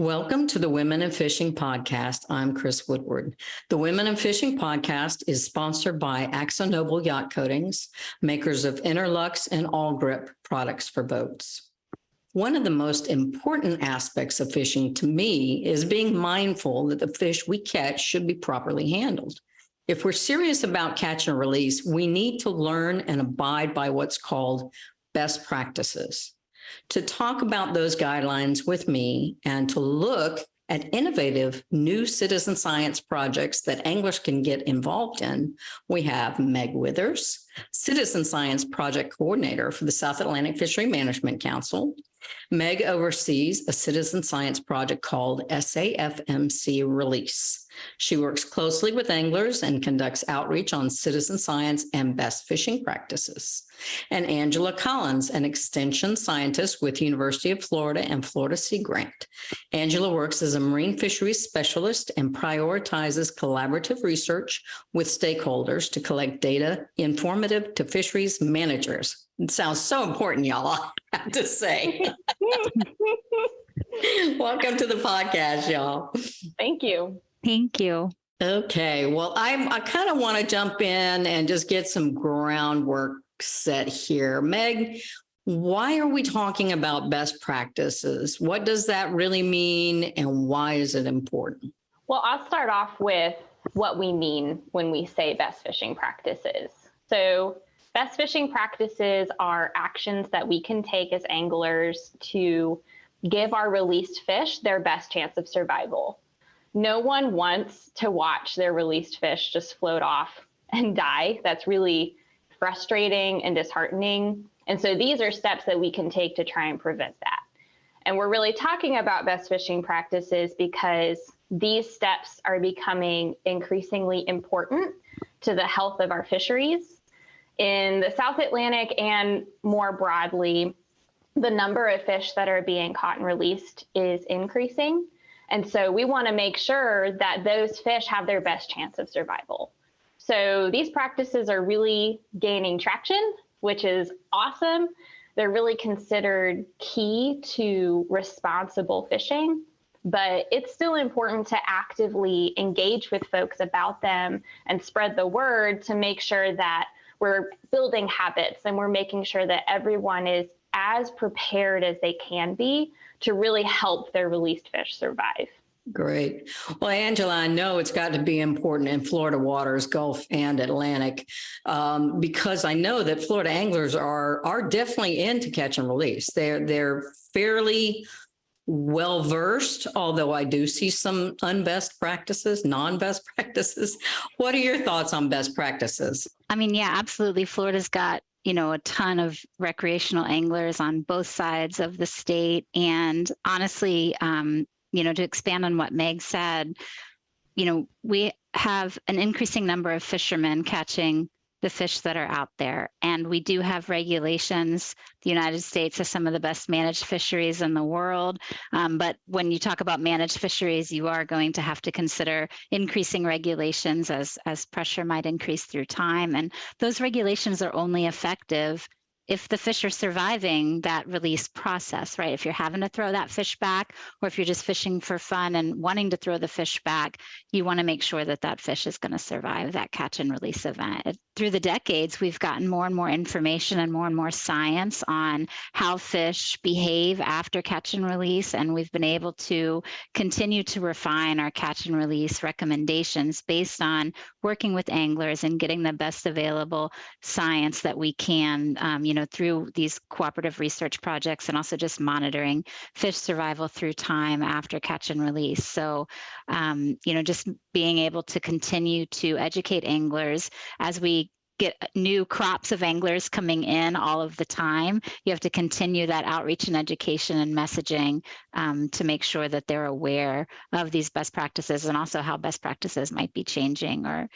Welcome to the Women in Fishing podcast. I'm Chris Woodward. The Women in Fishing podcast is sponsored by AkzoNobel Yacht Coatings, makers of Interlux and All Grip products for boats. One of the most important aspects of fishing to me is being mindful that the fish we catch should be properly handled. If we're serious about catch and release, we need to learn and abide by what's called best practices. To talk about those guidelines with me and to look at innovative new citizen science projects that anglers can get involved in, we have Meg Withers, Citizen Science Project Coordinator for the South Atlantic Fishery Management Council. Meg oversees a citizen science project called SAFMC Release. She works closely with anglers and conducts outreach on citizen science and best fishing practices. And Angela Collins, an extension scientist with University of Florida and Florida Sea Grant. Angela works as a marine fisheries specialist and prioritizes collaborative research with stakeholders to collect data informative to fisheries managers. It sounds so important, y'all, I have to say. Welcome to the podcast, y'all. Thank you. Thank you. Okay, well, I kind of want to jump in and just get some groundwork set here. Meg, why are we talking about best practices? What does that really mean and why is it important? Well, I'll start off with what we mean when we say best fishing practices. So best fishing practices are actions that we can take as anglers to give our released fish their best chance of survival. No one wants to watch their released fish just float off and die. That's really frustrating and disheartening. And so these are steps that we can take to try and prevent that. And we're really talking about best fishing practices because these steps are becoming increasingly important to the health of our fisheries. In the South Atlantic and more broadly, the number of fish that are being caught and released is increasing. And so we want to make sure that those fish have their best chance of survival. So these practices are really gaining traction, which is awesome. They're really considered key to responsible fishing, but it's still important to actively engage with folks about them and spread the word to make sure that we're building habits and we're making sure that everyone is as prepared as they can be to really help their released fish survive. Great. Well, Angela, I know it's got to be important in Florida waters, Gulf and Atlantic, because I know that Florida anglers are definitely into catch and release. They're fairly well versed, although I do see some non-best practices. What are your thoughts on best practices? I mean, yeah, absolutely. Florida's got a ton of recreational anglers on both sides of the state. And honestly, to expand on what Meg said, we have an increasing number of fishermen catching the fish that are out there. And we do have regulations. The United States has some of the best managed fisheries in the world. But when you talk about managed fisheries, you are going to have to consider increasing regulations as pressure might increase through time. And those regulations are only effective if the fish are surviving that release process, right? If you're having to throw that fish back, or if you're just fishing for fun and wanting to throw the fish back, you want to make sure that that fish is going to survive that catch and release event. Through the decades, we've gotten more and more information and more science on how fish behave after catch and release, and we've been able to continue to refine our catch and release recommendations based on working with anglers and getting the best available science that we can, through these cooperative research projects and also just monitoring fish survival through time after catch and release. So, just being able to continue to educate anglers as we get new crops of anglers coming in all of the time. You have to continue that outreach and education and messaging to make sure that they're aware of these best practices and also how best practices might be changing or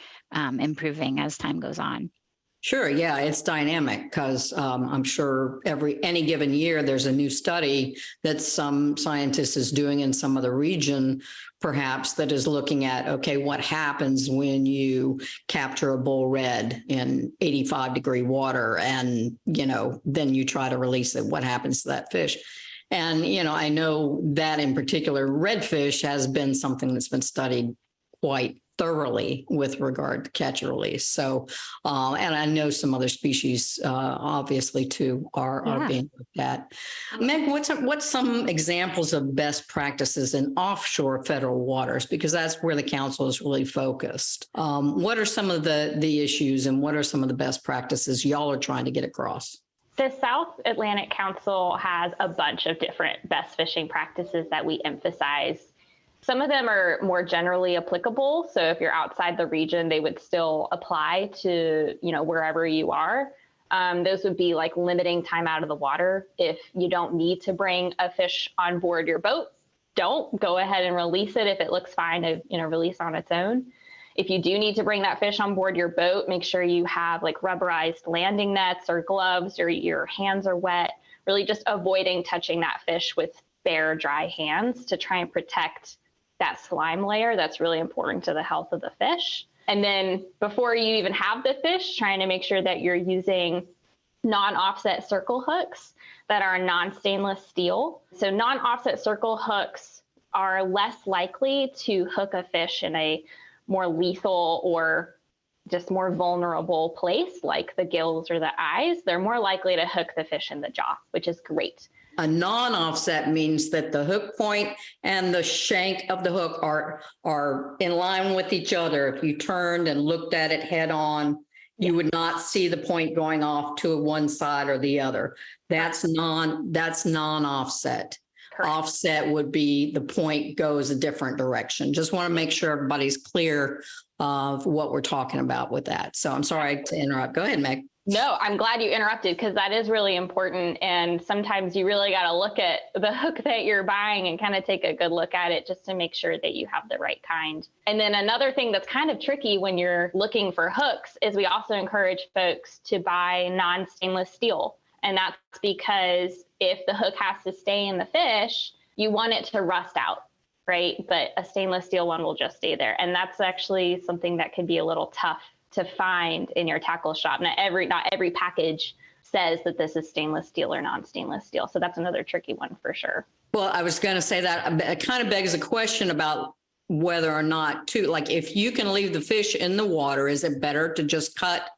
improving as time goes on. Sure. Yeah, it's dynamic because I'm sure any given year there's a new study that some scientist is doing in some other region, perhaps, that is looking at, okay, what happens when you capture a bull red in 85-degree water and, then you try to release it. What happens to that fish? And, I know that in particular, redfish has been something that's been studied quite thoroughly with regard to catch and release. So, and I know some other species, obviously, too, are being looked at. Meg, what's some examples of best practices in offshore federal waters? Because that's where the council is really focused. What are some of the issues, and what are some of the best practices y'all are trying to get across? The South Atlantic Council has a bunch of different best fishing practices that we emphasize. Some of them are more generally applicable. So if you're outside the region, they would still apply to, wherever you are. Those would be like limiting time out of the water. If you don't need to bring a fish on board your boat, don't go ahead and release it if it looks fine to, release on its own. If you do need to bring that fish on board your boat, make sure you have like rubberized landing nets or gloves, or your hands are wet, really just avoiding touching that fish with bare, dry hands to try and protect that slime layer. That's really important to the health of the fish. And then before you even have the fish, trying to make sure that you're using non-offset circle hooks that are non-stainless steel. So non-offset circle hooks are less likely to hook a fish in a more lethal or just more vulnerable place, like the gills or the eyes. They're more likely to hook the fish in the jaw, which is great. A non-offset means that the hook point and the shank of the hook are in line with each other. If you turned and looked at it head on, you would not see the point going off to one side or the other. That's non-offset. Correct. Offset would be the point goes a different direction. Just want to make sure everybody's clear of what we're talking about with that. So I'm sorry to interrupt. Go ahead, Meg. No, I'm glad you interrupted, because that is really important. And sometimes you really got to look at the hook that you're buying and kind of take a good look at it just to make sure that you have the right kind. And then another thing that's kind of tricky when you're looking for hooks is we also encourage folks to buy non-stainless steel. And that's because if the hook has to stay in the fish, you want it to rust out, right? But a stainless steel one will just stay there. And that's actually something that can be a little tough to find in your tackle shop. Not every package says that this is stainless steel or non-stainless steel. So that's another tricky one for sure. Well, I was going to say that it kind of begs a question about whether or not like if you can leave the fish in the water, is it better to just cut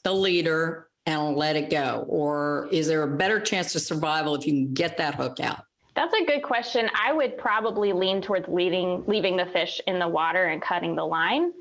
the leader and let it go? Or is there a better chance of survival if you can get that hook out? That's a good question. I would probably lean towards leaving the fish in the water and cutting the line.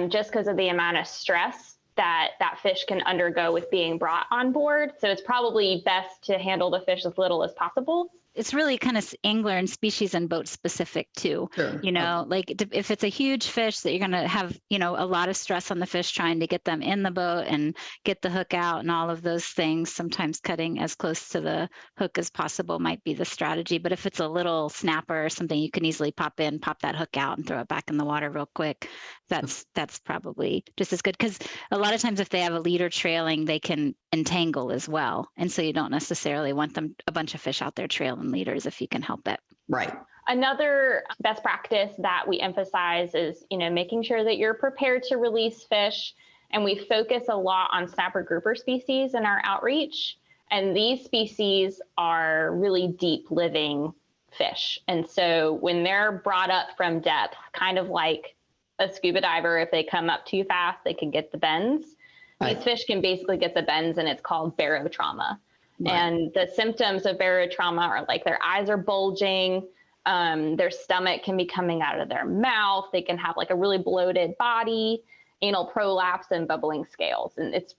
Just because of the amount of stress that fish can undergo with being brought on board. So it's probably best to handle the fish as little as possible. It's really kind of angler and species and boat specific too. Sure. Like if it's a huge fish that you're going to have, a lot of stress on the fish trying to get them in the boat and get the hook out and all of those things, sometimes cutting as close to the hook as possible might be the strategy. But if it's a little snapper or something, you can easily pop that hook out and throw it back in the water real quick. That's probably just as good, because a lot of times if they have a leader trailing, they can entangle as well. And so you don't necessarily want a bunch of fish out there trailing leaders if you can help it. Right. Another best practice that we emphasize is, making sure that you're prepared to release fish. And we focus a lot on snapper grouper species in our outreach. And these species are really deep living fish. And so when they're brought up from depth, kind of like a scuba diver, if they come up too fast, they can get the bends. Right. These fish can basically get the bends, and it's called barotrauma. Right. And the symptoms of barotrauma are like their eyes are bulging, their stomach can be coming out of their mouth, they can have like a really bloated body, anal prolapse, and bubbling scales. And it's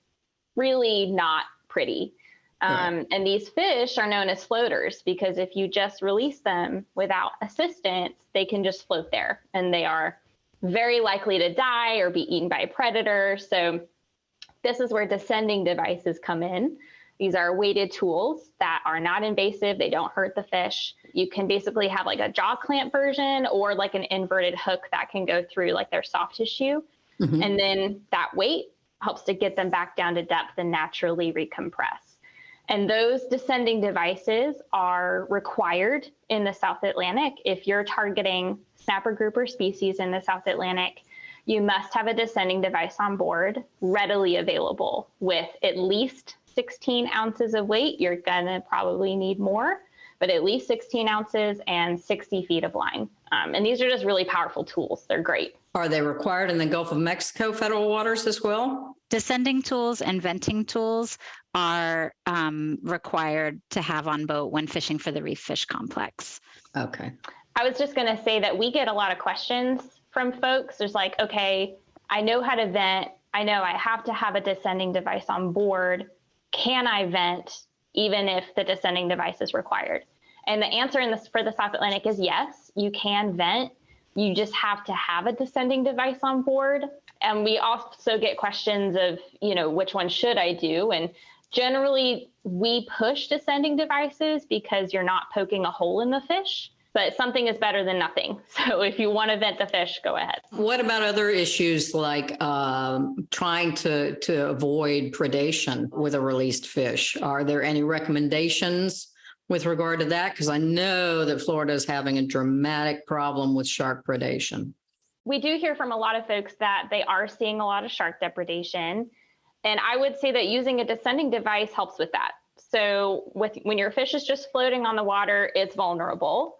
really not pretty. Right. And these fish are known as floaters because if you just release them without assistance, they can just float there, and they are very likely to die or be eaten by a predator. So this is where descending devices come in. These are weighted tools that are not invasive. They don't hurt the fish. You can basically have like a jaw clamp version or like an inverted hook that can go through like their soft tissue. Mm-hmm. And then that weight helps to get them back down to depth and naturally recompress. And those descending devices are required in the South Atlantic. If you're targeting snapper grouper species in the South Atlantic, you must have a descending device on board readily available with at least 16 ounces of weight. You're gonna probably need more, but at least 16 ounces and 60 feet of line. And these are just really powerful tools. They're great. Are they required in the Gulf of Mexico federal waters as well? Descending tools and venting tools are required to have on boat when fishing for the reef fish complex. Okay. I was just going to say that we get a lot of questions from folks. There's like, okay, I know how to vent. I know I have to have a descending device on board. Can I vent even if the descending device is required? And the answer for the South Atlantic is yes, you can vent. You just have to have a descending device on board. And we also get questions of, which one should I do? And generally, we push descending devices because you're not poking a hole in the fish, but something is better than nothing. So if you want to vent the fish, go ahead. What about other issues like trying to avoid predation with a released fish? Are there any recommendations with regard to that? Because I know that Florida is having a dramatic problem with shark predation. We do hear from a lot of folks that they are seeing a lot of shark depredation. And I would say that using a descending device helps with that. So when your fish is just floating on the water, it's vulnerable.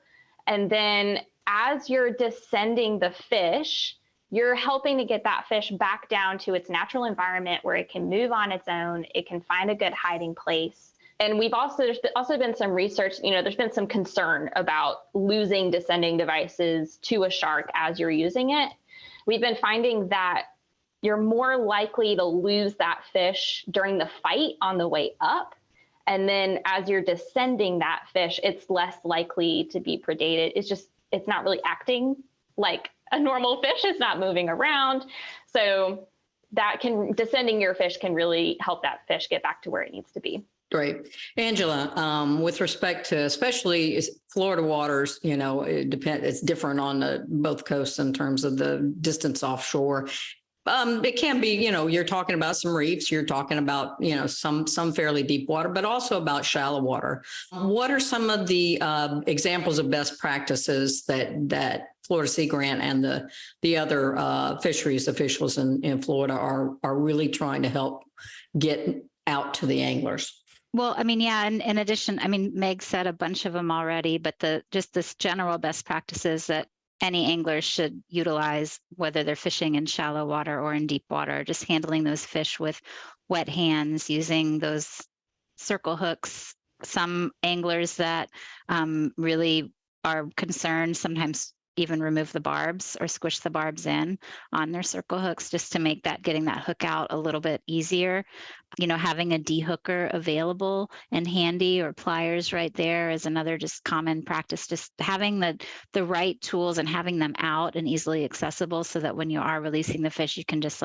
And then as you're descending the fish, you're helping to get that fish back down to its natural environment where it can move on its own. It can find a good hiding place. And there's also been some research, there's been some concern about losing descending devices to a shark as you're using it. We've been finding that you're more likely to lose that fish during the fight on the way up. And then as you're descending that fish, it's less likely to be predated. It's not really acting like a normal fish. It's not moving around. So descending your fish can really help that fish get back to where it needs to be. Great. Angela, with respect to especially Florida waters, it's different on both coasts in terms of the distance offshore. It can be, you're talking about some reefs, you're talking about, some fairly deep water, but also about shallow water. What are some of the examples of best practices that Florida Sea Grant and the other fisheries officials in Florida are really trying to help get out to the anglers? Well, and in addition, Meg said a bunch of them already, but just this general best practices that any anglers should utilize, whether they're fishing in shallow water or in deep water, just handling those fish with wet hands, using those circle hooks. Some anglers that really are concerned sometimes even remove the barbs or squish the barbs in on their circle hooks just to make getting that hook out a little bit easier. Having a de-hooker available and handy, or pliers right there, is another just common practice. Just having the right tools and having them out and easily accessible so that when you are releasing the fish, you can just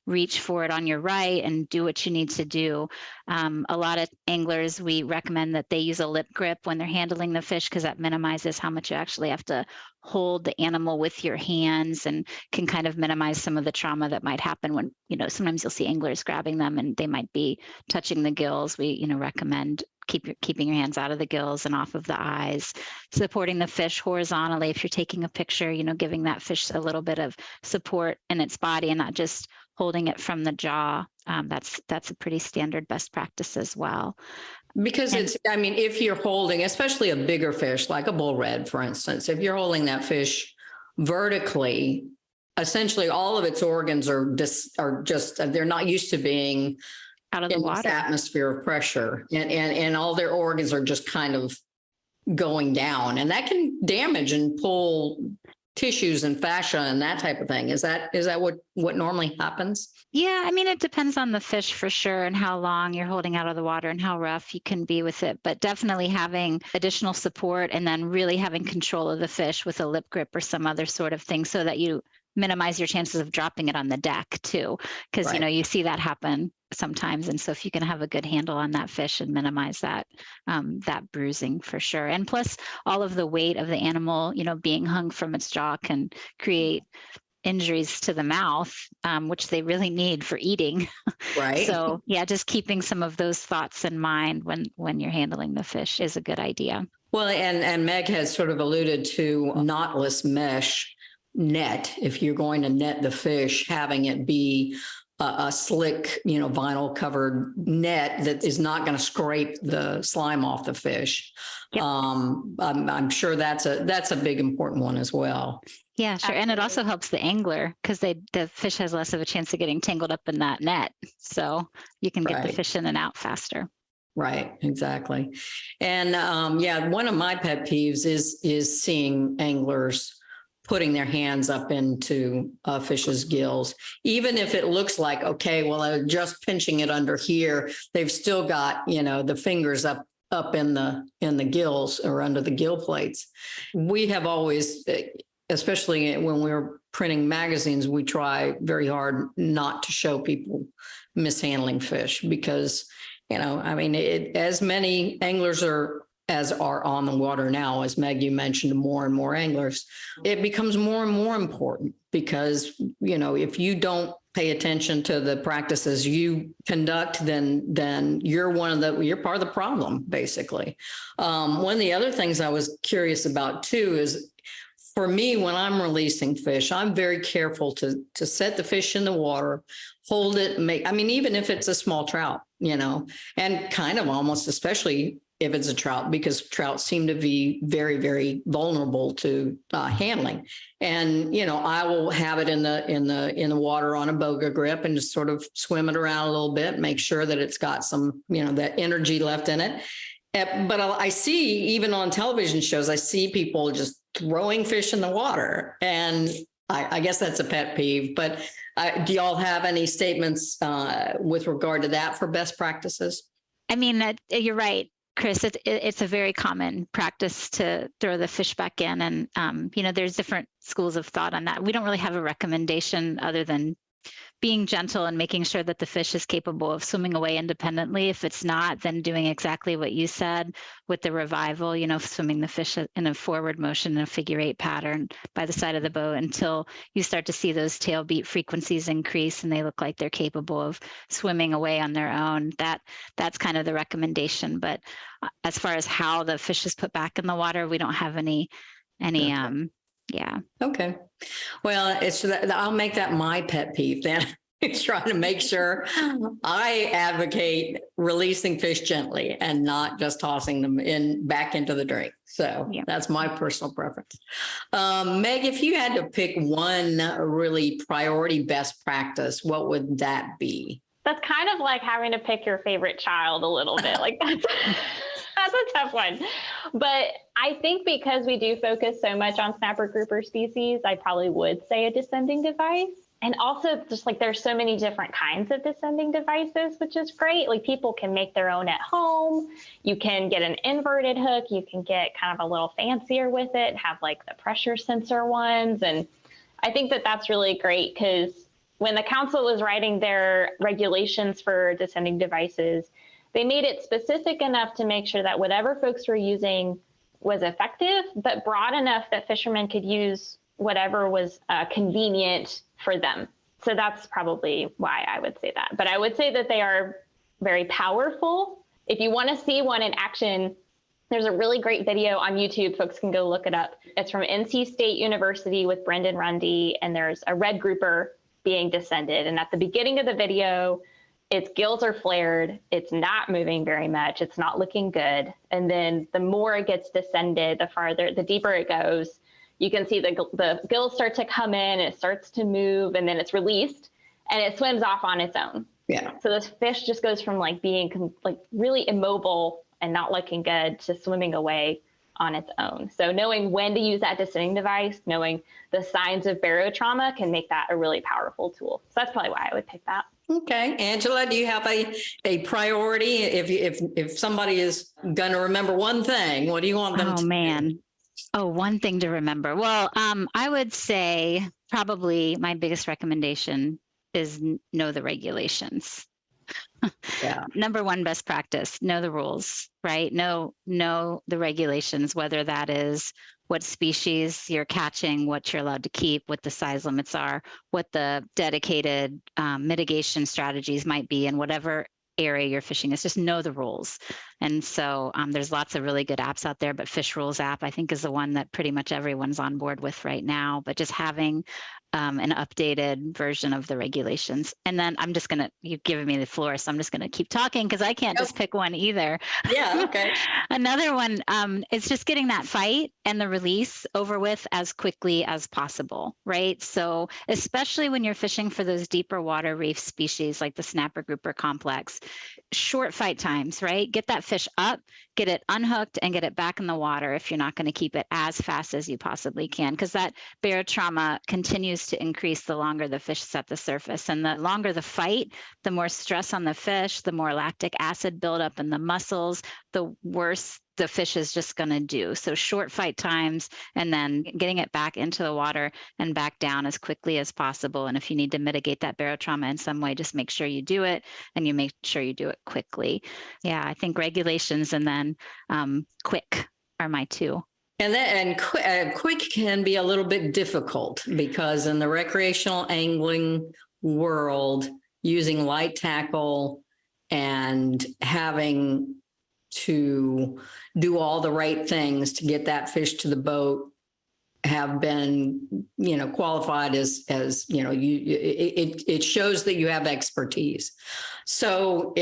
reach for it on your right and do what you need to do. A lot of anglers, we recommend that they use a lip grip when they're handling the fish, because that minimizes how much you actually have to hold the animal with your hands and can kind of minimize some of the trauma that might happen when, sometimes you'll see anglers grabbing them and they might be touching the gills. We, recommend keeping your hands out of the gills and off of the eyes, supporting the fish horizontally. If you're taking a picture, giving that fish a little bit of support in its body and not just holding it from the jaw. That's a pretty standard best practice as well. Because if you're holding, especially a bigger fish, like a bull red, for instance, if you're holding that fish vertically, essentially all of its organs are just they're not used to being out of the water, this atmosphere of pressure, and all their organs are just kind of going down, and that can damage and pull tissues and fascia and that type of thing. Is that what normally happens? Yeah, it depends on the fish for sure, and how long you're holding out of the water and how rough you can be with it. But definitely having additional support and then really having control of the fish with a lip grip or some other sort of thing so that you minimize your chances of dropping it on the deck too. Because, right. You see that happen sometimes. And so if you can have a good handle on that fish and minimize that bruising for sure. And plus all of the weight of the animal, being hung from its jaw can create injuries to the mouth, which they really need for eating. Right. So yeah, just keeping some of those thoughts in mind when you're handling the fish is a good idea. Well, and Meg has sort of alluded to knotless mesh net. If you're going to net the fish, having it be a slick, vinyl covered net that is not going to scrape the slime off the fish. Yep. I'm sure that's a big important one as well. Yeah, sure. And it also helps the angler because the fish has less of a chance of getting tangled up in that net. So you can get the Right. fish in and out faster. Right, exactly. And one of my pet peeves is seeing anglers putting their hands up into a fish's gills, even if it looks like, okay, well, they're just pinching it under here. They've still got, the fingers up in the gills or under the gill plates. We have always, especially when we're printing magazines, we try very hard not to show people mishandling fish because, as many anglers are on the water now, as Meg, you mentioned, more and more anglers, it becomes more and more important because, if you don't pay attention to the practices you conduct, then you're part of the problem, basically. One of the other things I was curious about too is, for me, when I'm releasing fish, I'm very careful to set the fish in the water, hold it, even if it's a small trout, and kind of almost, especially if it's a trout, because trout seem to be very, very vulnerable to handling. And, I will have it in the water on a boga grip and just sort of swim it around a little bit, make sure that it's got some, that energy left in it. But I see, even on television shows, I see people just throwing fish in the water. And I guess that's a pet peeve. But do y'all have any statements with regard to that for best practices? You're right, Chris. It's a very common practice to throw the fish back in. And, there's different schools of thought on that. We don't really have a recommendation other than being gentle and making sure that the fish is capable of swimming away independently. If it's not, then doing exactly what you said with the revival, swimming the fish in a forward motion in a figure 8 pattern by the side of the boat until you start to see those tail beat frequencies increase and they look like they're capable of swimming away on their own. That's kind of the recommendation. But as far as how the fish is put back in the water, we don't have any. Okay. Yeah. Okay. Well, I'll make that my pet peeve then. It's trying to make sure I advocate releasing fish gently and not just tossing them back into the drink. So That's my personal preference. Meg, if you had to pick one really priority best practice, what would that be? That's kind of like having to pick your favorite child a little bit. Like that's a tough one. But I think because we do focus so much on snapper grouper species, I probably would say a descending device. And also just like there's so many different kinds of descending devices, which is great. Like people can make their own at home. You can get an inverted hook. You can get kind of a little fancier with it, have like the pressure sensor ones. And I think that that's really great because when the council was writing their regulations for descending devices, they made it specific enough to make sure that whatever folks were using was effective, but broad enough that fishermen could use whatever was convenient for them. So that's probably why I would say that. But I would say that they are very powerful. If you want to see one in action, there's a really great video on YouTube. Folks can go look it up. It's from NC State University with Brendan Rundy, and there's a red grouper being descended. And at the beginning of the video, its gills are flared. It's not moving very much. It's not looking good. And then the more it gets descended, the deeper it goes. You can see the gills start to come in, and it starts to move, and then it's released, and it swims off on its own. Yeah. So this fish just goes from being really immobile and not looking good to swimming away on its own. So knowing when to use that descending device, knowing the signs of barotrauma can make that a really powerful tool. So that's probably why I would pick that. Okay. Angela, do you have a priority? If somebody is going to remember one thing, what do you want them to do? Oh, one thing to remember. Well, I would say probably my biggest recommendation is know the regulations. Yeah. Number one best practice, know the rules, right? Know the regulations, whether that is what species you're catching, what you're allowed to keep, what the size limits are, what the dedicated mitigation strategies might be in whatever area you're fishing is. Just know the rules And so there's lots of really good apps out there, but Fish Rules app, I think, is the one that pretty much everyone's on board with right now. But just having an updated version of the regulations. And then you've given me the floor, so I'm just going to keep talking because I can't just pick one either. Yeah, okay. Another one is just getting that fight and the release over with as quickly as possible, right? So especially when you're fishing for those deeper water reef species like the snapper grouper complex, short fight times, right? Get that fish up, get it unhooked, and get it back in the water if you're not going to keep it as fast as you possibly can, because that barotrauma continues to increase the longer the fish is at the surface. And the longer the fight, the more stress on the fish, the more lactic acid buildup in the muscles, the worse the fish is just going to do. So short fight times, and then getting it back into the water and back down as quickly as possible. And if you need to mitigate that barotrauma in some way, just make sure you do it, and you make sure you do it quickly. Yeah, I think regulations and then quick are my two. And quick can be a little bit difficult because in the recreational angling world, using light tackle and having to do all the right things to get that fish to the boat have been, qualified as it shows that you have expertise. So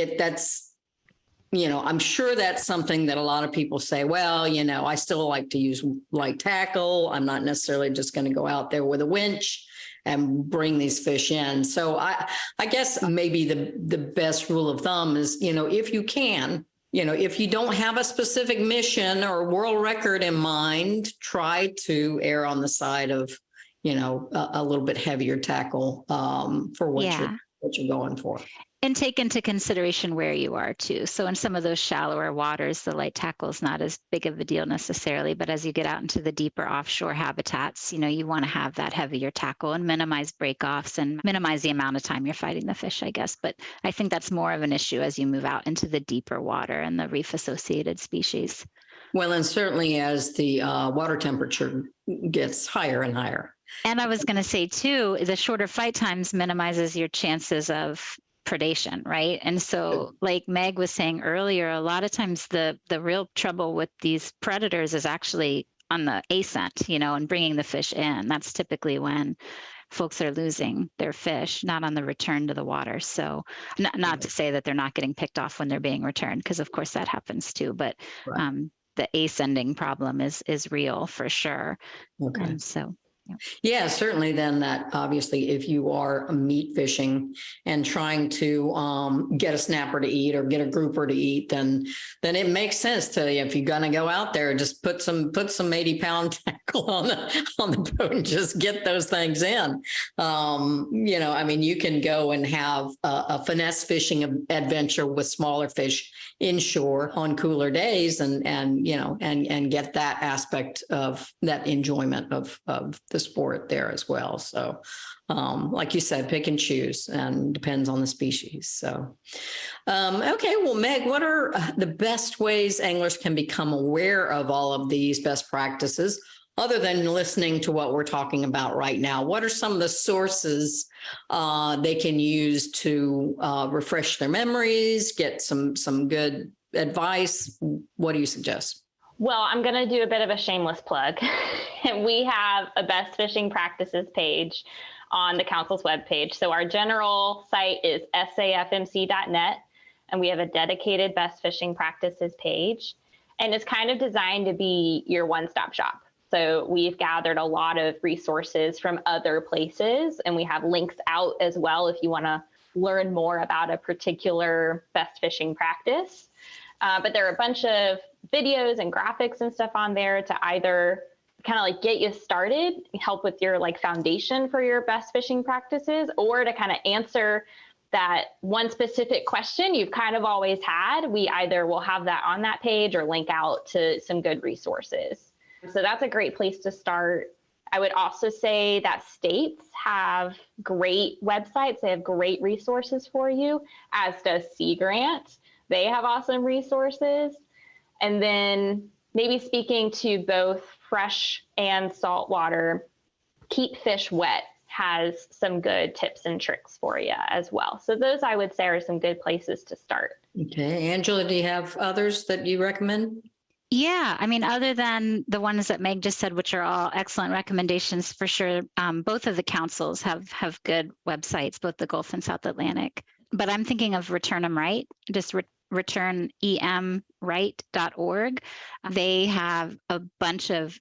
I'm sure that's something that a lot of people say, well, I still like to use light tackle. I'm not necessarily just going to go out there with a winch and bring these fish in. So I guess maybe the best rule of thumb is, if you can, if you don't have a specific mission or world record in mind, try to err on the side of, a little bit heavier tackle for what you're going for. And take into consideration where you are too. So in some of those shallower waters, the light tackle is not as big of a deal necessarily, but as you get out into the deeper offshore habitats, you want to have that heavier tackle and minimize breakoffs and minimize the amount of time you're fighting the fish, I guess. But I think that's more of an issue as you move out into the deeper water and the reef associated species. Well, and certainly as the water temperature gets higher and higher. And I was going to say too, the shorter fight times minimizes your chances of predation, right? And so like Meg was saying earlier, a lot of times the real trouble with these predators is actually on the ascent, and bringing the fish in. That's typically when folks are losing their fish, not on the return to the water. So not to say that they're not getting picked off when they're being returned, because of course that happens too, but the ascending problem is real for sure. Okay. And so yeah, certainly then that obviously if you are meat fishing and trying to get a snapper to eat or get a grouper to eat, then it makes sense to, if you're going to go out there, just put some 80-pound tackle on the boat and just get those things in. You can go and have a finesse fishing adventure with smaller fish inshore on cooler days and get that aspect of that enjoyment of the sport there as well. So like you said, pick and choose, and depends on the species. So okay, well, Meg, what are the best ways anglers can become aware of all of these best practices other than listening to what we're talking about right now? What are some of the sources they can use to refresh their memories, get some good advice? What do you suggest? Well, I'm going to do a bit of a shameless plug. We have a best fishing practices page on the council's webpage. So our general site is safmc.net, and we have a dedicated best fishing practices page. And it's kind of designed to be your one-stop shop. So we've gathered a lot of resources from other places, and we have links out as well if you want to learn more about a particular best fishing practice. But there are a bunch of videos and graphics and stuff on there to either kind of like get you started, help with your like foundation for your best fishing practices, or to kind of answer that one specific question you've kind of always had. We either will have that on that page or link out to some good resources. So that's a great place to start. I would also say that states have great websites. They have great resources for you, as does Sea Grant. They have awesome resources. And then maybe speaking to both fresh and saltwater, Keep Fish Wet has some good tips and tricks for you as well. So those, I would say, are some good places to start. Okay. Angela, do you have others that you recommend? Yeah, I mean, other than the ones that Meg just said, which are all excellent recommendations for sure, both of the councils have good websites, both the Gulf and South Atlantic. But I'm thinking of Return 'em Right, just returnemright.org. They have a bunch of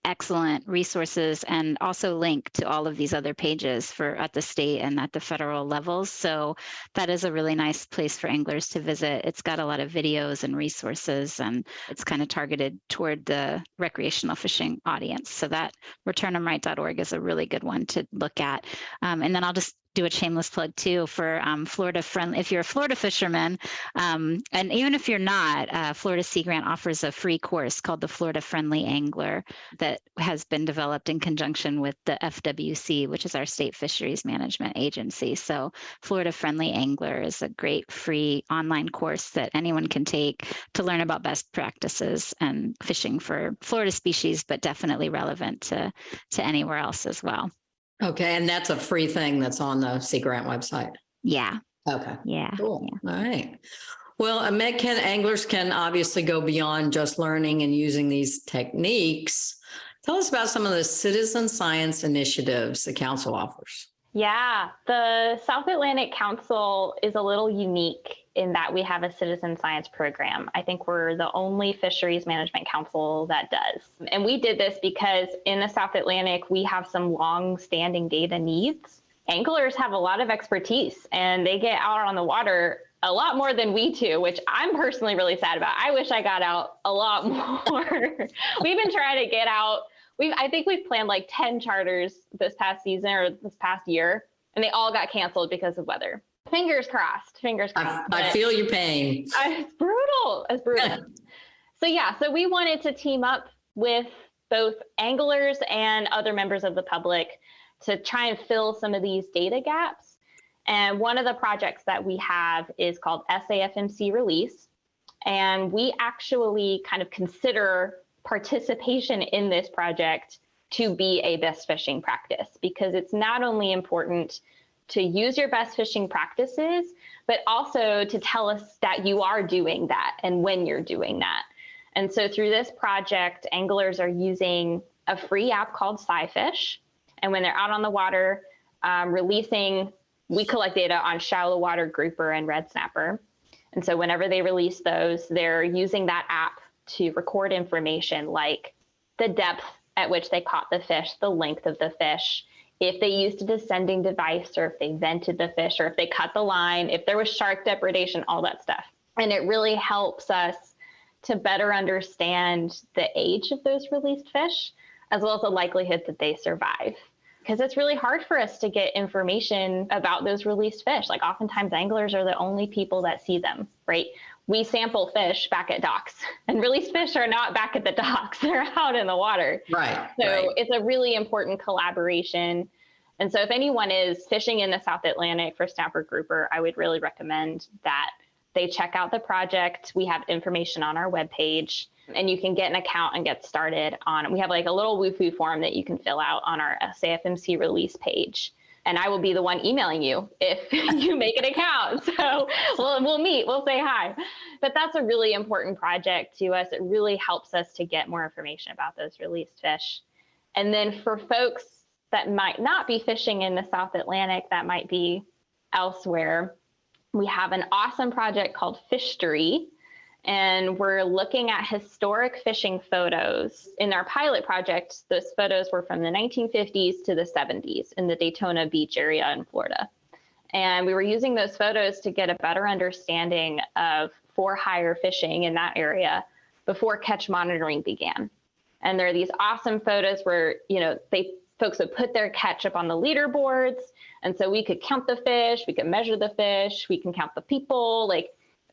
excellent resources and also link to all of these other pages for at the state and at the federal levels. So that is a really nice place for anglers to visit. It's got a lot of videos and resources, and it's kind of targeted toward the recreational fishing audience. So that returnemright.org is a really good one to look at. And then I'll just do a shameless plug too for Florida friendly. If you're a Florida fisherman, and even if you're not, Florida Sea Grant offers a free course called the Florida Friendly Angler that has been developed in conjunction with the FWC, which is our state fisheries management agency. So Florida Friendly Angler is a great free online course that anyone can take to learn about best practices and fishing for Florida species, but definitely relevant to anywhere else as well. Okay. And that's a free thing that's on the Sea Grant website. Yeah. Okay. Yeah. Cool. Yeah. All right. Well, anglers can obviously go beyond just learning and using these techniques. Tell us about some of the citizen science initiatives the council offers. Yeah, the South Atlantic Council is a little unique in that we have a citizen science program. I think we're the only fisheries management council that does. And we did this because in the South Atlantic, we have some long-standing data needs. Anglers have a lot of expertise and they get out on the water a lot more than we do, which I'm personally really sad about. I wish I got out a lot more. We've been trying to get out. I think we've planned like 10 charters this past season or this past year, and they all got canceled because of weather. Fingers crossed. I feel your pain. It's brutal. It's brutal. So we wanted to team up with both anglers and other members of the public to try and fill some of these data gaps. And one of the projects that we have is called SAFMC Release. And we actually kind of consider participation in this project to be a best fishing practice, because it's not only important to use your best fishing practices, but also to tell us that you are doing that and when you're doing that. And so through this project, anglers are using a free app called SciFish. And when they're out on the water releasing, we collect data on shallow water grouper and red snapper. And so whenever they release those, they're using that app to record information like the depth at which they caught the fish, the length of the fish, if they used a descending device, or if they vented the fish, or if they cut the line, if there was shark depredation, all that stuff. And it really helps us to better understand the age of those released fish, as well as the likelihood that they survive. Because it's really hard for us to get information about those released fish. Like oftentimes anglers are the only people that see them, right? We sample fish back at docks, and released fish are not back at the docks. They're out in the water. Right. So It's a really important collaboration. And so if anyone is fishing in the South Atlantic for snapper grouper, I would really recommend that they check out the project. We have information on our webpage, and you can get an account and get started on. We have like a little woo-foo form that you can fill out on our SAFMC release page. And I will be the one emailing you if you make an account. So we'll meet, we'll say hi. But that's a really important project to us. It really helps us to get more information about those released fish. And then for folks that might not be fishing in the South Atlantic, that might be elsewhere, we have an awesome project called Fishery. And we're looking at historic fishing photos. In our pilot project, those photos were from the 1950s to the 70s in the Daytona Beach area in Florida. And we were using those photos to get a better understanding of for-hire fishing in that area before catch monitoring began. And there are these awesome photos where, folks would put their catch up on the leaderboards. And so we could count the fish, we could measure the fish, we can count the people.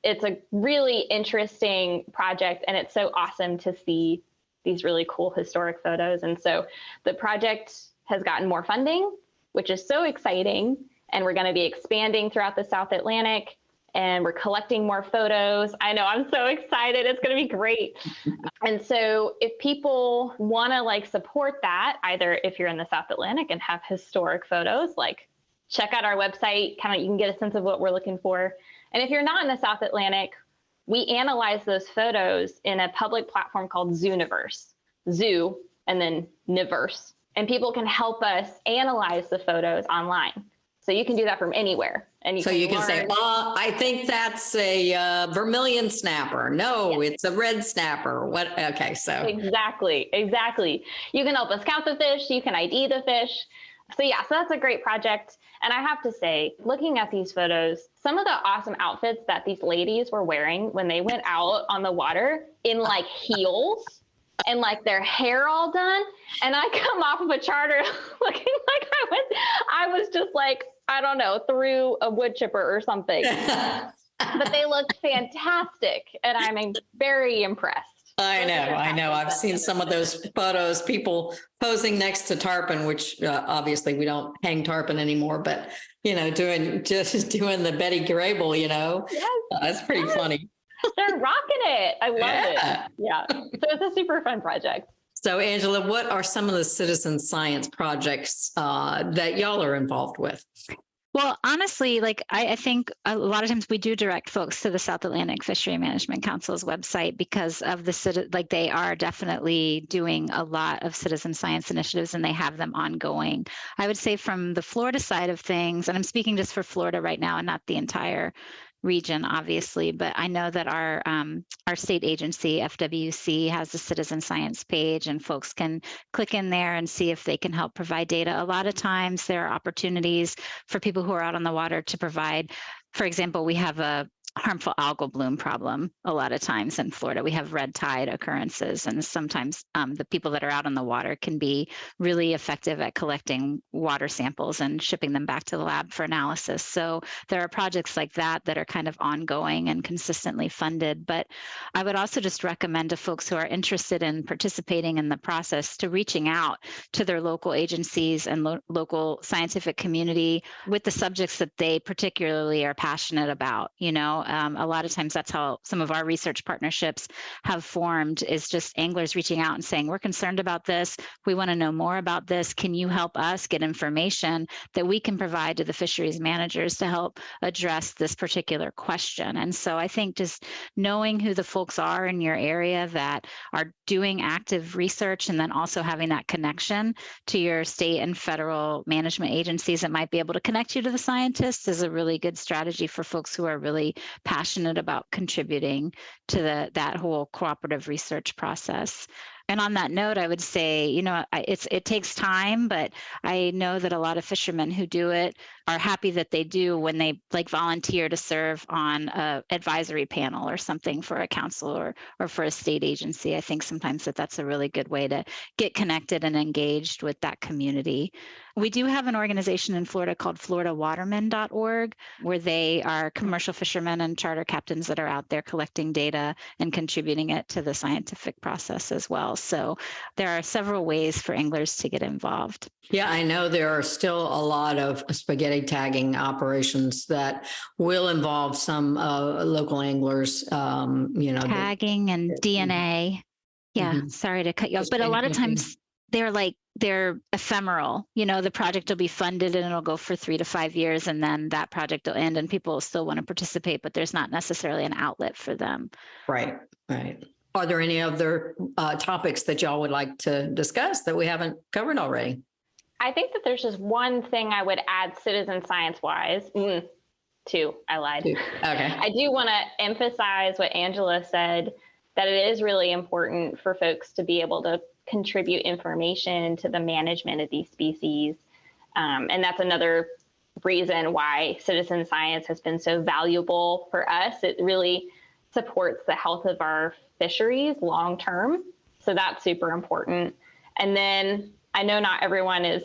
It's a really interesting project, and it's so awesome to see these really cool historic photos. And so the project has gotten more funding, which is so exciting. And we're going to be expanding throughout the South Atlantic. and we're collecting more photos. I know, I'm so excited. It's going to be great. And so if people want to like support that, either if you're in the South Atlantic and have historic photos, like check out our website, kind of you can get a sense of what we're looking for. And if you're not in the South Atlantic, we analyze those photos in a public platform called Zooniverse, Zoo, and then Niverse. And people can help us analyze the photos online. So you can do that from anywhere. And you can say, I think that's a vermilion snapper. No, it's a red snapper. What? Okay, so. Exactly. You can help us count the fish. You can ID the fish. So yeah, so that's a great project. And I have to say, looking at these photos, some of the awesome outfits that these ladies were wearing when they went out on the water in like heels and like their hair all done. And I come off of a charter looking like I was just like, I don't know, through a wood chipper or something. But they looked fantastic. And I'm very impressed. I know. I've seen some of those photos, people posing next to tarpon, which obviously we don't hang tarpon anymore, but, doing the Betty Grable, Yes, that's pretty funny. They're rocking it. I love it. Yeah. So it's a super fun project. So Angela, what are some of the citizen science projects that y'all are involved with? Well, honestly, I think a lot of times we do direct folks to the South Atlantic Fishery Management Council's website because of they are definitely doing a lot of citizen science initiatives and they have them ongoing. I would say from the Florida side of things, and I'm speaking just for Florida right now and not the entire region, obviously, but I know that our state agency, FWC, has a citizen science page and folks can click in there and see if they can help provide data. A lot of times there are opportunities for people who are out on the water to provide. For example, we have a harmful algal bloom problem a lot of times in Florida. We have red tide occurrences, and sometimes the people that are out on the water can be really effective at collecting water samples and shipping them back to the lab for analysis. So there are projects like that that are kind of ongoing and consistently funded. But I would also just recommend to folks who are interested in participating in the process to reaching out to their local agencies and local scientific community with the subjects that they particularly are passionate about. A lot of times that's how some of our research partnerships have formed, is just anglers reaching out and saying, we're concerned about this. We want to know more about this. Can you help us get information that we can provide to the fisheries managers to help address this particular question? And so I think just knowing who the folks are in your area that are doing active research and then also having that connection to your state and federal management agencies that might be able to connect you to the scientists is a really good strategy for folks who are really passionate about contributing to that whole cooperative research process. And on that note, I would say, it takes time, but I know that a lot of fishermen who do it are happy that they do when they volunteer to serve on a advisory panel or something for a council or for a state agency. I think sometimes that's a really good way to get connected and engaged with that community. We do have an organization in Florida called floridawatermen.org, where they are commercial fishermen and charter captains that are out there collecting data and contributing it to the scientific process as well. So there are several ways for anglers to get involved. Yeah, I know there are still a lot of spaghetti tagging operations that will involve some local anglers, tagging and DNA. Yeah, sorry to cut you off, but a lot of times they're ephemeral. The project will be funded and it'll go for 3 to 5 years, and then that project will end and people will still want to participate, but there's not necessarily an outlet for them. Right. Are there any other topics that y'all would like to discuss that we haven't covered already? I think that there's just one thing I would add citizen science wise. Two, I lied. Okay. I do want to emphasize what Angela said, that it is really important for folks to be able to contribute information to the management of these species. And that's another reason why citizen science has been so valuable for us. It really supports the health of our fisheries long term. So that's super important. And then I know not everyone is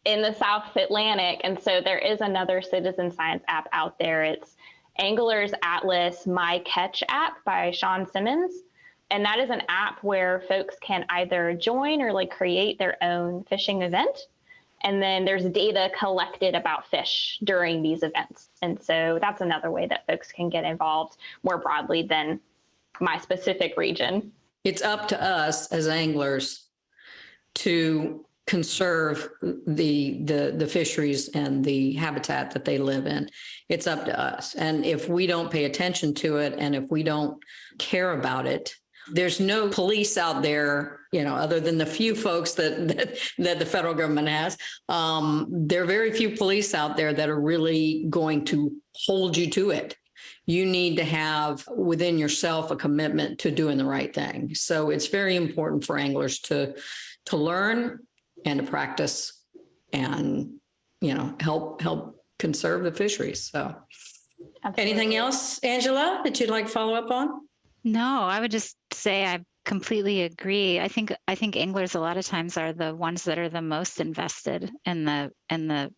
in the South Atlantic, and so there is another citizen science app out there. It's Angler's Atlas My Catch app by Sean Simmons. And that is an app where folks can either join or create their own fishing event. And then there's data collected about fish during these events. And so that's another way that folks can get involved more broadly than my specific region. It's up to us as anglers to conserve the fisheries and the habitat that they live in. It's up to us. And if we don't pay attention to it, and if we don't care about it, there's no police out there, other than the few folks that the federal government has. There are very few police out there that are really going to hold you to it. You need to have within yourself a commitment to doing the right thing. So it's very important for anglers to learn and to practice and, help conserve the fisheries. So Absolutely. Anything else, Angela, that you'd like to follow up on? No, I would just say I completely agree. I think anglers a lot of times are the ones that are the most invested in the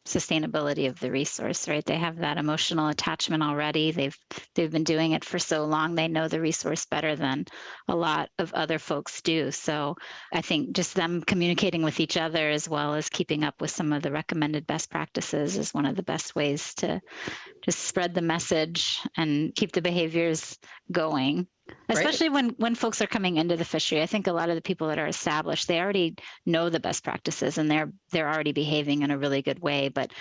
sustainability of the resource, right? They have that emotional attachment already. They've been doing it for so long. They know the resource better than a lot of other folks do. So I think just them communicating with each other as well as keeping up with some of the recommended best practices is one of the best ways to just spread the message and keep the behaviors going. Especially when folks are coming into the fishery. I think a lot of the people that are established, they already know the best practices and they're already behaving in a really good way. But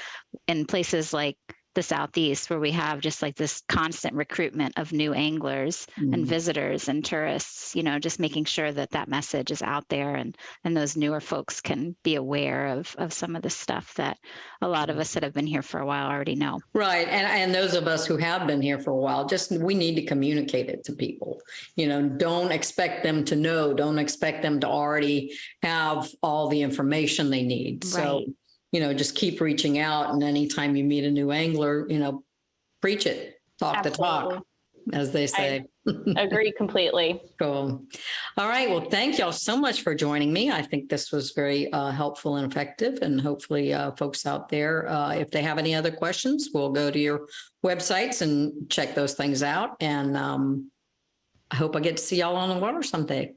in places like the Southeast, where we have just like this constant recruitment of new anglers and visitors and tourists, just making sure that message is out there and those newer folks can be aware of some of the stuff that a lot of us that have been here for a while already know. Right. And those of us who have been here for a while, we need to communicate it to people. Don't expect them to know, don't expect them to already have all the information they need. Right. So, just keep reaching out. And anytime you meet a new angler, preach it, talk the talk, as they say. I agree completely. Cool. All right. Well, thank y'all so much for joining me. I think this was very helpful and effective. And hopefully folks out there, if they have any other questions, we'll go to your websites and check those things out. And I hope I get to see y'all on the water someday.